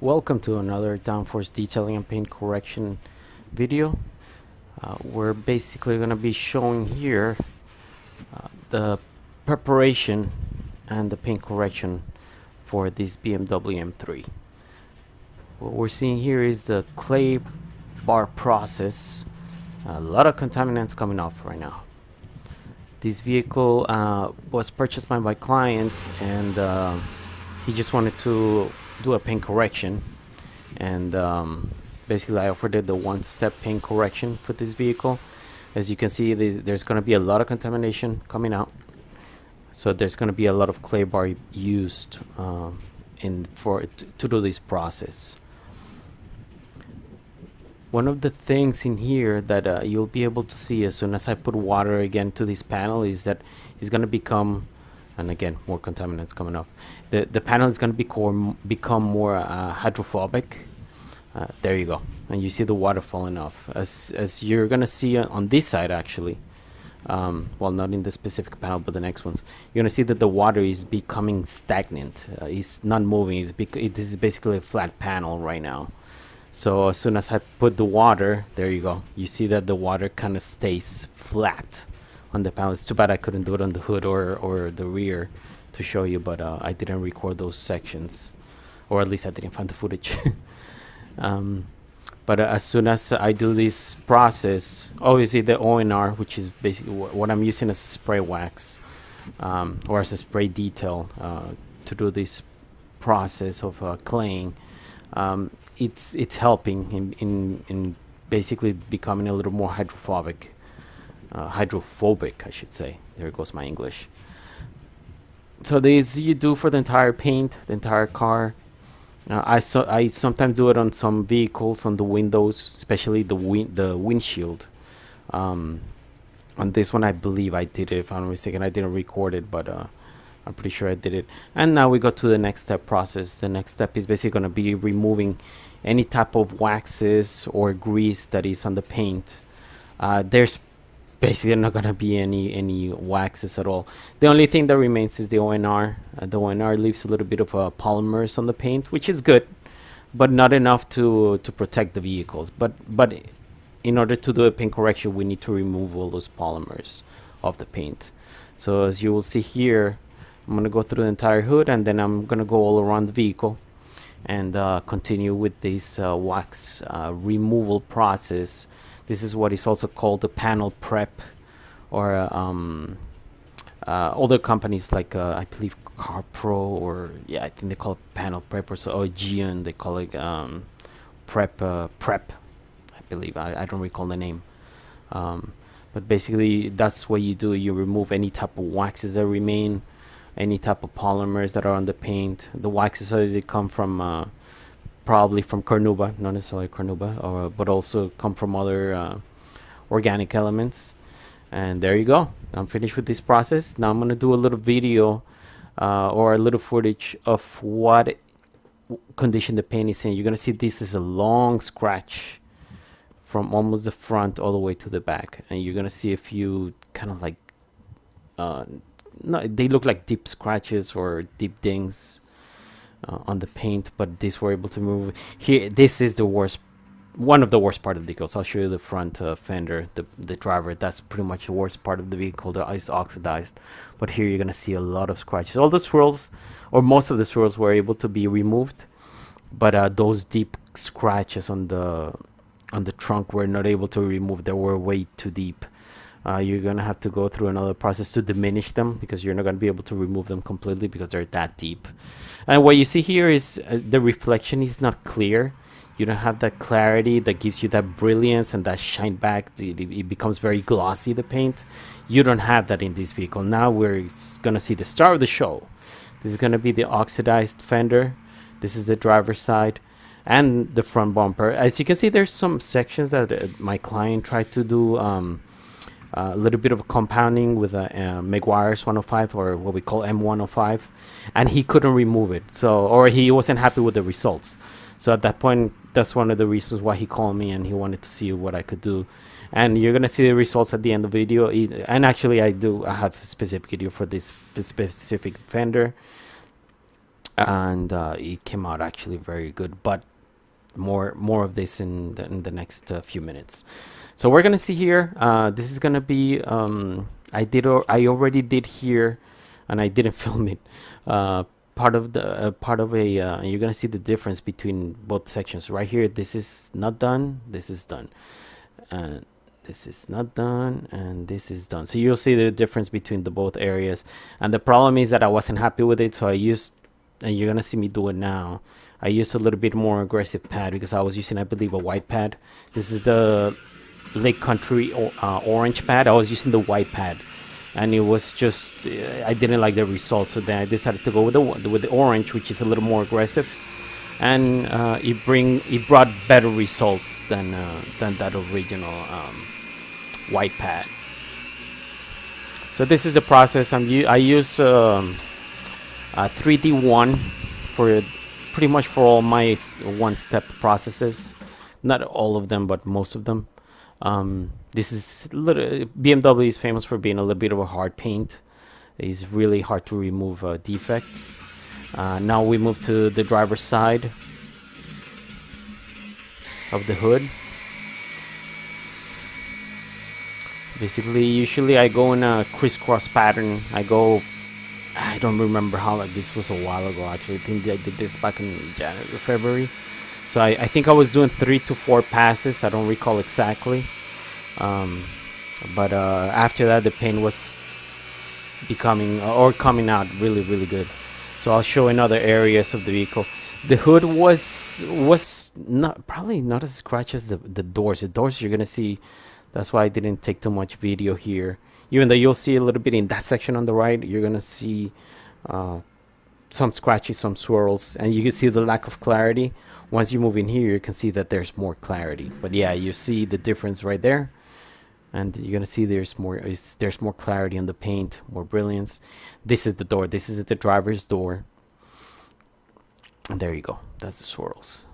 Welcome to another downforce detailing and paint correction video. We're basically going to be showing here the preparation and the paint correction for this BMW M3. What we're seeing here is the clay bar process. A lot of contaminants coming off right now. This vehicle was purchased by my client, and he just wanted to do a paint correction, and basically I offered the one-step paint correction for this vehicle. As you can see, there's going to be a lot of contamination coming out, so there's going to be a lot of clay bar used to do this process. One of the things in here that you'll be able to see as soon as I put water again to this panel is that it's going to become, and again, more contaminants coming off. The panel is going to become more hydrophobic. There you go, and you see the water falling off. As you're going to see on this side, actually, well, not in the specific panel, but the next ones, you're going to see that the water is becoming stagnant. It's not moving. This is basically a flat panel right now. So as soon as I put the water, there you go. You see that the water kind of stays flat on the panel. It's too bad I couldn't do it on the hood or the rear to show you, but I didn't record those sections, or at least I didn't find the footage. But as soon as I do this process, obviously the ONR, which is basically what I'm using as a spray wax or as a spray detail to do this process of claying, it's helping in basically becoming a little more hydrophobic, I should say. There goes my English. So this you do for the entire paint, the entire car. I sometimes do it on some vehicles, on the windows, especially the windshield. On this one, I believe I did it. If I'm not mistaken, I didn't record it, but I'm pretty sure I did it. And now we go to the next step process. The next step is basically going to be removing any type of waxes or grease that is on the paint. There's basically not going to be any waxes at all. The only thing that remains is the ONR. The ONR leaves a little bit of polymers on the paint, which is good, but not enough to protect the vehicles. But in order to do a paint correction, we need to remove all those polymers of the paint. So as you will see here, I'm going to go through the entire hood, and then I'm going to go all around the vehicle and continue with this wax removal process. This is what is also called the panel prep, or other companies like I believe CarPro, or I think they call it panel prep, or Gion, they call it prep, I believe. I don't recall the name. But basically that's what you do. You remove any type of waxes that remain, any type of polymers that are on the paint. The waxes obviously come from probably from carnauba, not necessarily carnauba, but also come from other organic elements. And there you go. I'm finished with this process. Now I'm going to do a little video or a little footage of what condition the paint is in. You're going to see this is a long scratch from almost the front all the way to the back, and you're going to see a few kind of like no, they look like deep scratches or deep dings on the paint, but this we're able to remove. Here, this is the worst, one of the worst part of the vehicle. So I'll show you the front fender, the driver. That's pretty much the worst part of the vehicle. The is oxidized, but here you're gonna see a lot of scratches. All the swirls, or most of the swirls, were able to be removed, but those deep scratches on the trunk were not able to remove. They were way too deep. You're gonna have to go through another process to diminish them, because you're not gonna be able to remove them completely because they're that deep. And what you see here is the reflection is not clear. You don't have that clarity that gives you that brilliance and that shine back. It becomes very glossy, the paint. You don't have that in this vehicle. Now we're gonna see the star of the show. This is gonna be the oxidized fender. This is the driver's side and the front bumper. As you can see, there's some sections that my client tried to do a little bit of compounding with a Meguiar's 105, or what we call M105, and he couldn't remove it, or he wasn't happy with the results. So at that point, that's one of the reasons why he called me, and he wanted to see what I could do. And you're gonna see the results at the end of the video. And actually I have a specific video for this specific fender. and it came out actually very good. But more of this in the next few minutes. So we're gonna see here. This is gonna be I already did here, and I didn't film it. Part of the part of a you're gonna see the difference between both sections right here. This is not done. This is done. And this is not done, and this is done. So you'll see the difference between the both areas. And the problem is that I wasn't happy with it, so I used, and you're gonna see me do it now, I used a little bit more aggressive pad because I was using, I believe, a white pad. This is the Lake Country orange pad. I was using the white pad, and it was just I didn't like the results. So then I decided to go with the orange, which is a little more aggressive, and it brought better results than that original white pad. So this is the process. I use 3D1 for pretty much for all my one-step processes. Not all of them, but most of them. This is BMW is famous for being a little bit of a hard paint. It's really hard to remove defects. Now we move to the driver's side of the hood. Basically, usually I go in a crisscross pattern. I don't remember how, like, this was a while ago actually. I think I did this back in January or February. So I think I was doing 3 to 4 passes. I don't recall exactly. But after that, the paint was becoming or coming out really, really good. So I'll show in other areas of the vehicle. The hood was not, probably not as scratched as the doors. The doors you're gonna see. That's why I didn't take too much video here. Even though you'll see a little bit in that section on the right, you're gonna see some scratches, some swirls, and you can see the lack of clarity. Once you move in here, you can see that there's more clarity. But yeah, you see the difference right there, and you're gonna see there's more clarity on the paint, more brilliance. This is the door. This is the driver's door, and there you go. That's the swirls.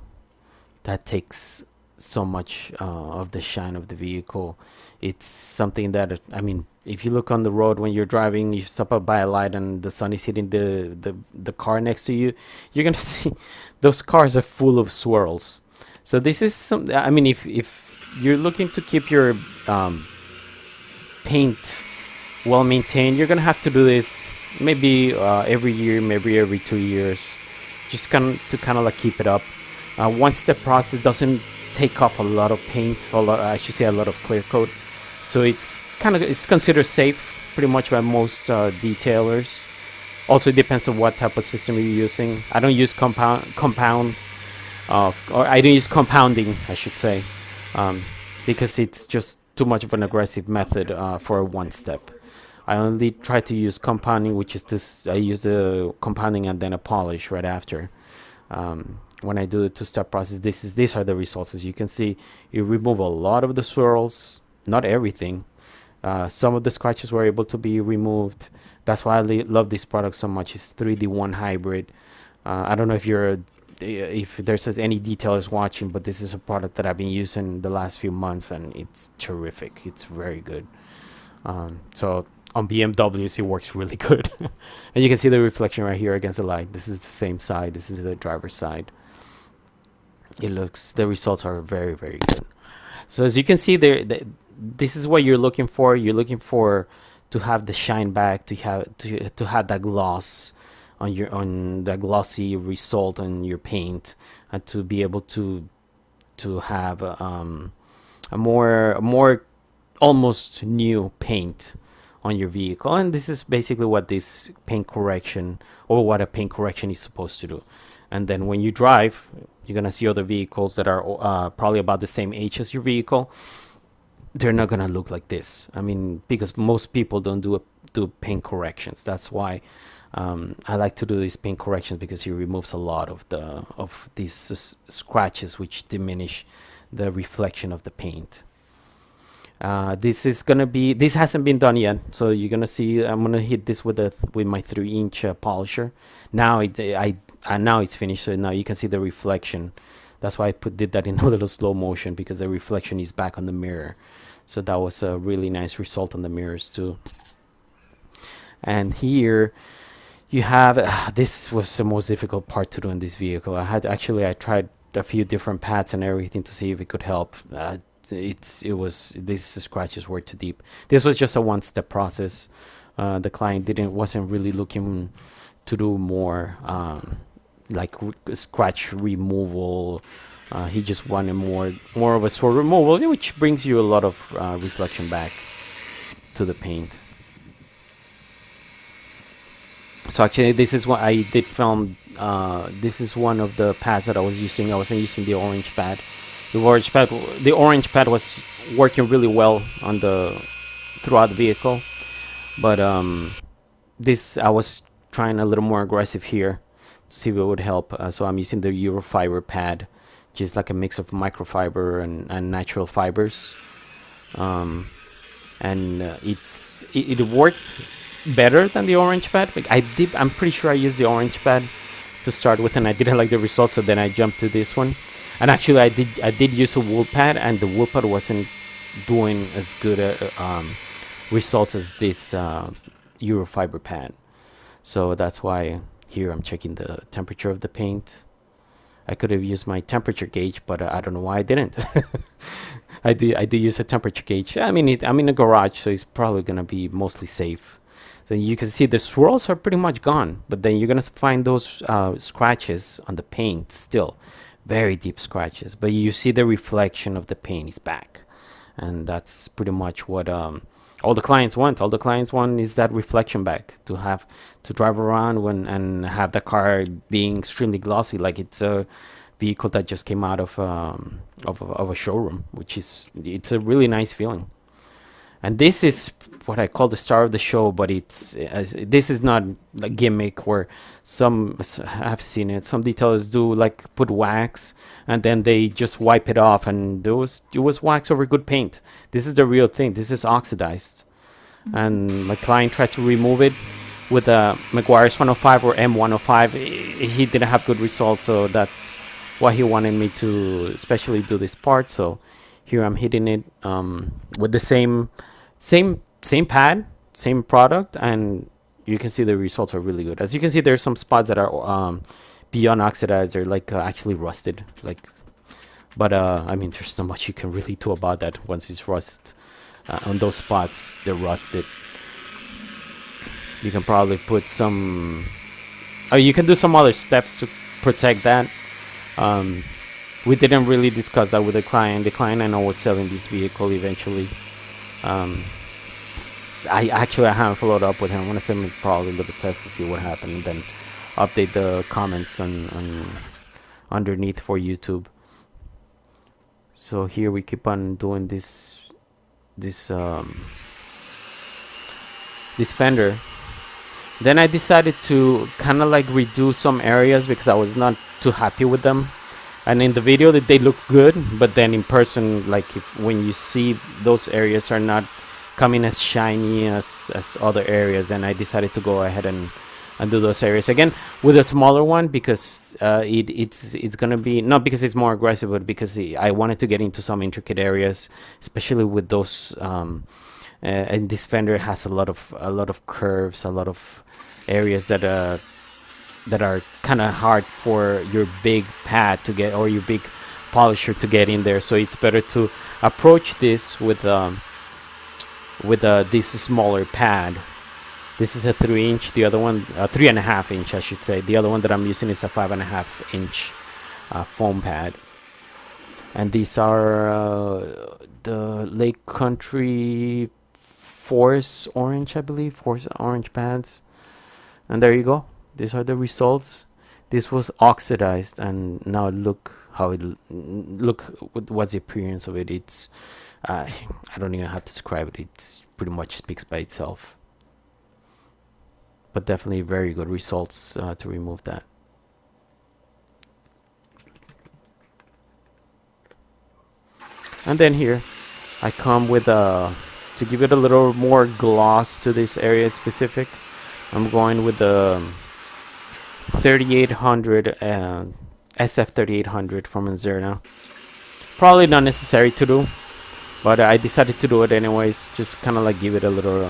That takes so much of the shine of the vehicle. It's something that, I mean, if you look on the road when you're driving, you stop up by a light and the sun is hitting the car next to you, you're gonna see those cars are full of swirls. So this is some, I mean, if you're looking to keep your paint well maintained, you're gonna have to do this maybe every year, maybe every 2 years, just kind of like keep it up. One-step process doesn't take off a lot of paint, I should say a lot of clear coat, so it's considered safe pretty much by most detailers. Also, it depends on what type of system you're using. I don't use compounding, I should say, because it's just too much of an aggressive method for a one-step. I only try to use compounding, which is this. I use the compounding and then a polish right after. When I do the two-step process, these are the results. As you can see, you remove a lot of the swirls, not everything. Some of the scratches were able to be removed. That's why I love this product so much. It's 3D1 hybrid. I don't know if there's any detailers watching, but this is a product that I've been using the last few months, and it's terrific. It's very good. So on BMWs, it works really good. And you can see the reflection right here against the light. This is the same side. This is the driver's side. The results are very, very good. So as you can see there, this is what you're looking for. You're looking for to have the shine back, to have that gloss on the glossy result on your paint, and to be able to have a more almost new paint on your vehicle. And this is basically what this paint correction, or what a paint correction is supposed to do. And then when you drive, you're gonna see other vehicles that are probably about the same age as your vehicle. They're not gonna look like this. I mean, because most people don't do paint corrections. That's why I like to do these paint corrections, because it removes a lot of these scratches, which diminish the reflection of the paint. This hasn't been done yet, so you're gonna see. I'm gonna hit this with my 3-inch polisher. Now now it's finished, so now you can see the reflection. That's why I did that in a little slow motion, because the reflection is back on the mirror. So that was a really nice result on the mirrors too. And here You have this was the most difficult part to do in this vehicle. I tried a few different pads and everything to see if it could help. These scratches were too deep. This was just a one-step process. The client wasn't really looking to do more like scratch removal. He just wanted more of a swirl removal, which brings you a lot of reflection back to the paint. So actually, this is what I did film. This is one of the pads that I was using. I wasn't using the orange pad. The orange pad was working really well on throughout the vehicle, but this I was trying a little more aggressive here to see if it would help. So I'm using the Eurofiber pad, which is like a mix of microfiber and natural fibers, and it worked better than the orange pad. I'm pretty sure I used the orange pad to start with, and I didn't like the results, so then I jumped to this one. And actually, I did use a wool pad, and the wool pad wasn't doing as good results as this Eurofiber pad. So that's why here I'm checking the temperature of the paint. I could have used my temperature gauge, but I don't know why I didn't. I do use a temperature gauge. I mean, I'm in a garage, so it's probably gonna be mostly safe. So you can see the swirls are pretty much gone, but then you're gonna find those scratches on the paint still, very deep scratches. But you see the reflection of the paint is back, and that's pretty much what all the clients want. All the clients want is that reflection back, to have to drive around and have the car being extremely glossy, like it's a vehicle that just came out of a showroom, it's a really nice feeling. And this is what I call the star of the show, but this is not a gimmick where some have seen it. Some detailers do like put wax and then they just wipe it off, and it was wax over good paint. This is the real thing. This is oxidized. And my client tried to remove it with a McGuire's 105 or M105. He didn't have good results, so that's why he wanted me to especially do this part. So here I'm hitting it with the same pad, same product, and you can see the results are really good. As you can see, there's some spots that are beyond oxidized. They're like actually rusted, but I mean, there's not much you can really do about that once it's rust. On those spots, they're rusted. You can probably put some, you can do some other steps to protect that. We didn't really discuss that with the client. The client I know was selling this vehicle eventually. I haven't followed up with him. I'm gonna send him probably a little text to see what happened, and then update the comments on underneath for YouTube. So here we keep on doing this fender. Then I decided to kind of like redo some areas because I was not too happy with them. And in the video that they look good, but then in person, like when you see those areas are not coming as shiny as other areas, then I decided to go ahead and do those areas again with a smaller one, because it's gonna be, not because it's more aggressive, but because I wanted to get into some intricate areas, especially with those. And this fender has a lot of curves, a lot of areas that are kind of hard for your big pad to get, or your big polisher to get in there. So it's better to approach this with this smaller pad. This is a 3-inch, the other one 3.5 inch, I should say. The other one that I'm using is a 5.5 inch foam pad. And these are the Lake Country Forest Orange, I believe, Forest Orange pads. And there you go. These are the results. This was oxidized, and now look how what's the appearance of it. It's I don't even have to describe it. It pretty much speaks by itself. But definitely very good results to remove that. And then here I come with to give it a little more gloss to this area specific. I'm going with the 3800 SF3800 from Menzerna. Probably not necessary to do, but I decided to do it anyways. Just kind of like give it a little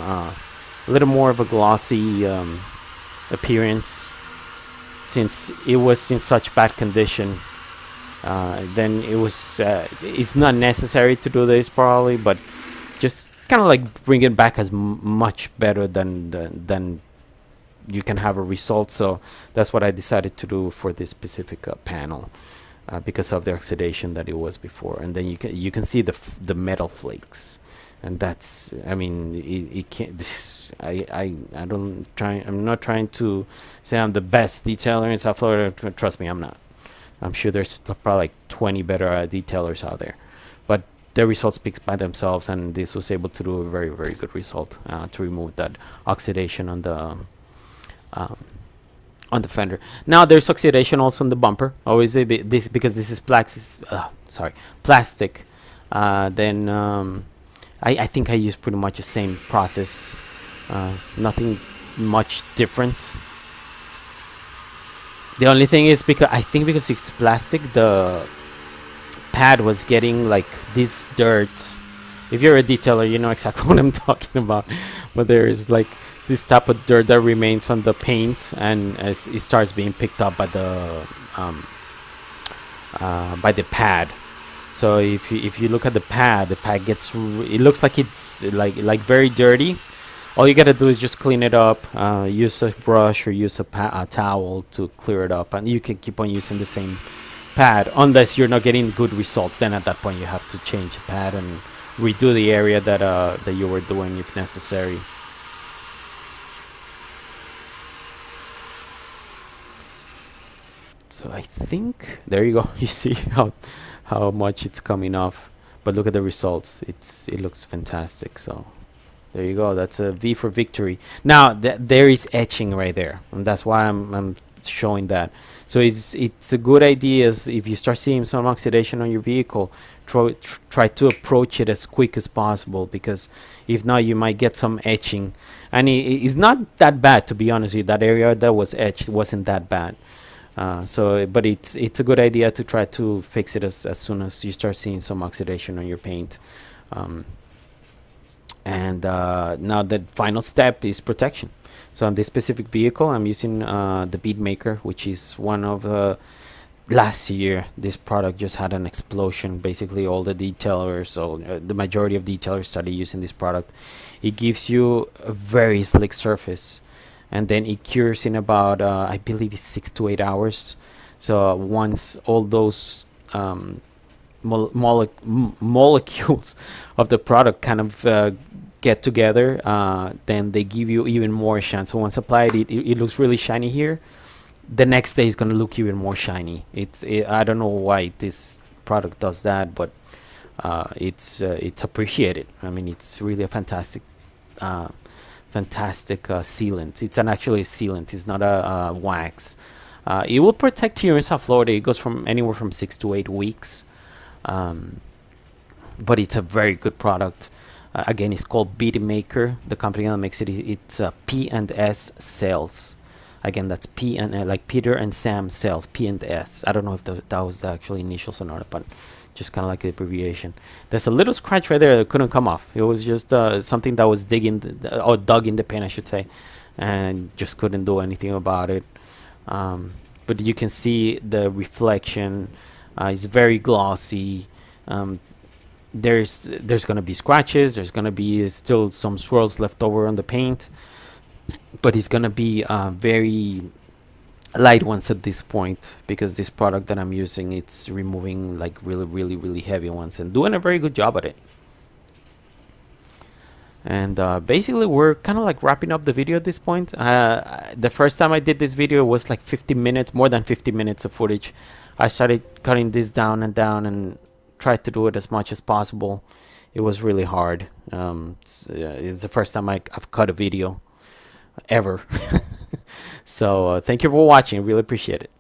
more of a glossy appearance, since it was in such bad condition. Then it's not necessary to do this probably, but just kind of like bring it back as much better than you can have a result. So that's what I decided to do for this specific panel, because of the oxidation that it was before. And then you can see the metal flakes, and that's, I mean, it can't. I'm not trying to say I'm the best detailer in South Florida. Trust me, I'm not. I'm sure there's probably like 20 better detailers out there, but the result speaks by themselves, and this was able to do a very, very good result to remove that oxidation on the fender. Now there's oxidation also on the bumper. Always this, because this is plastic. Then I think I use pretty much the same process. Nothing much different. The only thing is, because it's plastic, the pad was getting like this dirt. If you're a detailer, you know exactly what I'm talking about. But there is like this type of dirt that remains on the paint, and as it starts being picked up by the pad. So if you look at the pad gets, it looks like it's like very dirty. All you gotta do is just clean it up, use a brush or use a towel to clear it up, and you can keep on using the same pad unless you're not getting good results. Then at that point you have to change the pad and redo the area that you were doing if necessary. So I think there you go. You see how much it's coming off, but look at the results. It looks fantastic. So there you go. That's a V for victory. Now there is etching right there, and that's why I'm showing that. So it's a good idea, as if you start seeing some oxidation on your vehicle, try to approach it as quick as possible, because if not, you might get some etching, and it's not that bad, to be honest with you. That area that was etched wasn't that bad. But it's a good idea to try to fix it as soon as you start seeing some oxidation on your paint. Now the final step is protection. So on this specific vehicle, I'm using the bead maker, which is one of last year. This product just had an explosion. Basically, all the detailers, so the majority of detailers started using this product. It gives you a very slick surface, and then it cures in about I believe it's 6 to 8 hours. So once all those molecules of the product kind of get together, then they give you even more shine. So once applied, it looks really shiny here. The next day is going to look even more shiny. I don't know why this product does that, but it's appreciated. I mean, it's really a fantastic sealant. It's actually a sealant. It's not a wax. It will protect here in South Florida. It goes from anywhere from 6 to 8 weeks. But it's a very good product. Again, it's called Bead Maker. The company that makes it, it's P&S Sales. Again, that's P and like Peter and Sam Sales, P&S. I don't know if that was the actual initials or not, but just kind of like the abbreviation. There's a little scratch right there that couldn't come off. It was just something that was dug in the paint, I should say, and just couldn't do anything about it. But you can see the reflection. It's very glossy. There's gonna be scratches. There's gonna be still some swirls left over on the paint, but it's gonna be very light ones at this point, because this product that I'm using, it's removing like really heavy ones and doing a very good job at it. And basically we're kind of like wrapping up the video at this point. The first time I did this video was like 50 minutes, more than 50 minutes of footage. I started cutting this down and tried to do it as much as possible. It was really hard. It's the first time I've cut a video ever. So thank you for watching. Really appreciate it.